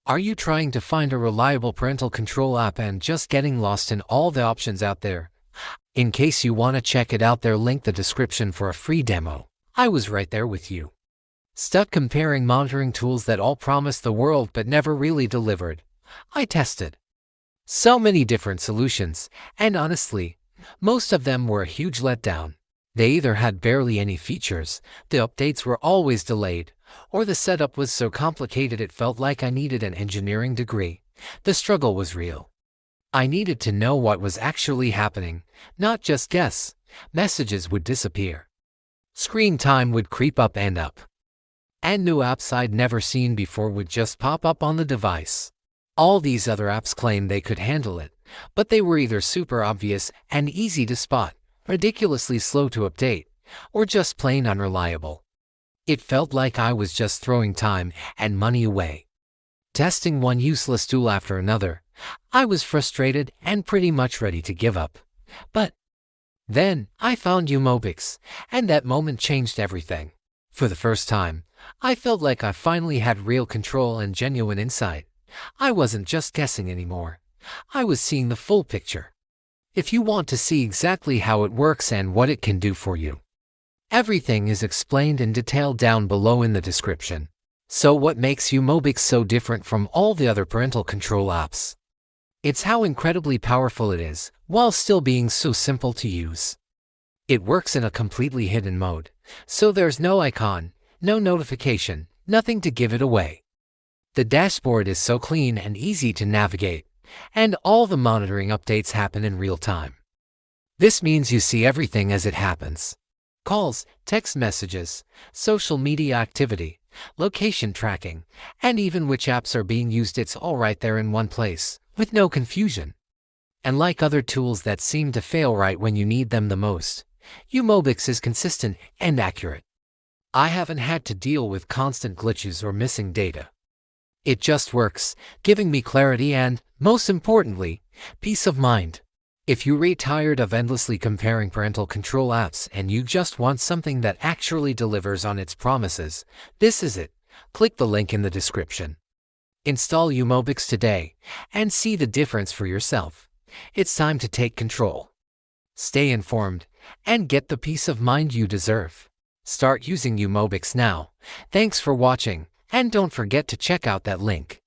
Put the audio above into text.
Are you trying to find a reliable parental control app and just getting lost in all the options out there? In case you want to check it out, there link the description for a free demo. I was right there with you. Stuck comparing monitoring tools that all promised the world but never really delivered. I tested so many different solutions, and honestly, most of them were a huge letdown. They either had barely any features, the updates were always delayed, or the setup was so complicated it felt like I needed an engineering degree. The struggle was real. I needed to know what was actually happening, not just guess. Messages would disappear. Screen time would creep up, and new apps I'd never seen before would just pop up on the device. All these other apps claimed they could handle it, but they were either super obvious and easy to spot, ridiculously slow to update, or just plain unreliable. It felt like I was just throwing time and money away, testing one useless tool after another. I was frustrated and pretty much ready to give up. But then I found Umobix, and that moment changed everything. For the first time, I felt like I finally had real control and genuine insight. I wasn't just guessing anymore. I was seeing the full picture. If you want to see exactly how it works and what it can do for you, everything is explained in detail down below in the description. So what makes Umobix so different from all the other parental control apps? It's how incredibly powerful it is, while still being so simple to use. It works in a completely hidden mode, so there's no icon, no notification, nothing to give it away. The dashboard is so clean and easy to navigate, and all the monitoring updates happen in real time. This means you see everything as it happens. Calls, text messages, social media activity, location tracking, and even which apps are being used. It's all right there in one place, with no confusion. And like other tools that seem to fail right when you need them the most, Umobix is consistent and accurate. I haven't had to deal with constant glitches or missing data. It just works, giving me clarity and, most importantly, peace of mind. If you're tired of endlessly comparing parental control apps and you just want something that actually delivers on its promises, this is it. Click the link in the description. Install Umobix today and see the difference for yourself. It's time to take control. Stay informed and get the peace of mind you deserve. Start using Umobix now. Thanks for watching, and don't forget to check out that link.